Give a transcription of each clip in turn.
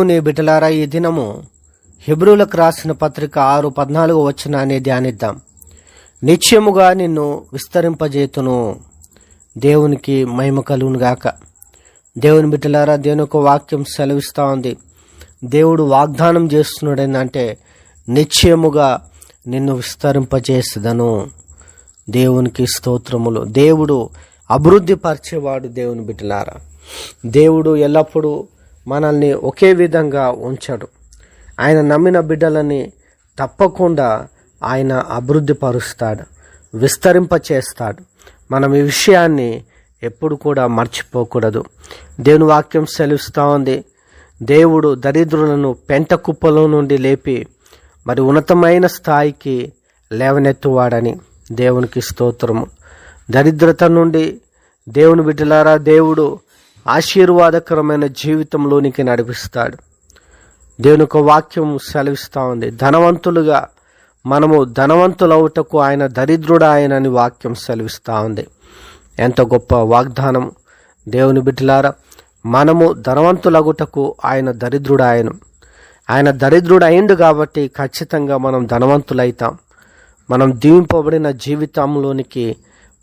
దేవుని బిడ్డలారా, ఈ దినము హెబ్రీయులకు రాసిన పత్రిక 6:14 వచనాన్ని ధ్యానిద్దాం. నిశ్చయముగా నిన్ను విస్తరింపజేతును. దేవునికి మహిమ కలుగును గాక. దేవుని బిడ్డలారా, దేవుని యొక్క వాక్యం సెలవిస్తూ ఉంది. దేవుడు వాగ్దానం చేస్తున్నాడు ఏంటంటే, నిశ్చయముగా నిన్ను విస్తరింపజేసేదను. దేవునికి స్తోత్రములు. దేవుడు అభివృద్ధి పరిచేవాడు. దేవుని బిడ్డలారా, దేవుడు ఎల్లప్పుడూ మనల్ని ఒకే విధంగా ఉంచడు. ఆయన నమ్మిన బిడ్డలని తప్పకుండా ఆయన అభివృద్ధి పరుస్తాడు, విస్తరింపచేస్తాడు. మనం ఈ విషయాన్ని ఎప్పుడు కూడా మర్చిపోకూడదు. దేవుని వాక్యం సెలవిస్తూ ఉంది, దేవుడు దరిద్రులను పెంట కుప్పలో నుండి లేపి మరి ఉన్నతమైన స్థాయికి లేవనెత్తువాడని. దేవునికి స్తోత్రము. దరిద్రత నుండి దేవుని బిడ్డలారా, దేవుడు ఆశీర్వాదకరమైన జీవితంలోనికి నడిపిస్తాడు. దేవుని యొక్క వాక్యం సెలవిస్తూ ఉంది, ధనవంతులుగా మనము ధనవంతులవుటకు ఆయన దరిద్రుడాయనని వాక్యం సెలవిస్తూ ఉంది. ఎంత గొప్ప వాగ్దానం. దేవుని బిడ్డలారా, మనము ధనవంతులగుటకు ఆయన దరిద్రుడాయను. ఆయన దరిద్రుడు అయిండు కాబట్టి ఖచ్చితంగా మనం ధనవంతులైతాం. మనం దీవింపబడిన జీవితంలోనికి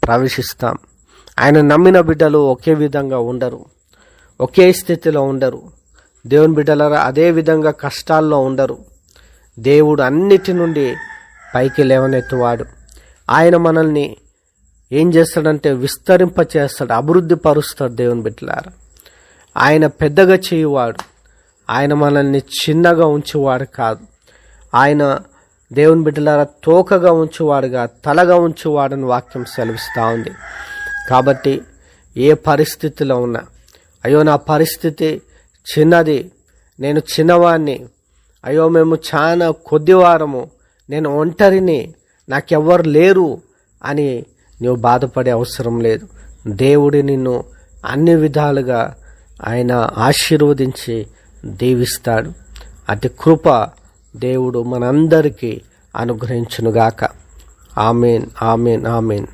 ప్రవేశిస్తాం. ఆయన నమ్మిన బిడ్డలు ఒకే విధంగా ఉండరు, ఒకే స్థితిలో ఉండరు. దేవుని బిడ్డలారా, అదే విధంగా కష్టాల్లో ఉండరు. దేవుడు అన్నిటి నుండి పైకి లేవనెత్తువాడు. ఆయన మనల్ని ఏం చేస్తాడంటే విస్తరింపచేస్తాడు, అభివృద్ధి పరుస్తాడు. దేవుని బిడ్డలారా, ఆయన పెద్దగా చేయువాడు. ఆయన మనల్ని చిన్నగా ఉంచేవాడు కాదు. ఆయన దేవుని బిడ్డలారా తోకగా ఉంచేవాడుగా, తలగా ఉంచేవాడని వాక్యం సెలవిస్తూ ఉంది. కాబట్టి ఏ పరిస్థితిలో ఉన్నా, అయ్యో నా పరిస్థితి చిన్నది, నేను చిన్నవాడిని, అయ్యో మేము చాలా కొద్దివారము, నేను ఒంటరిని, నాకెవ్వరు లేరు అని నువ్వు బాధపడే అవసరం లేదు. దేవుడి నిన్ను అన్ని విధాలుగా ఆయన ఆశీర్వదించి దీవిస్తాడు. అతి కృప దేవుడు మనందరికీ అనుగ్రహించునుగాక. ఆమేన్, ఆమేన్, ఆమేన్.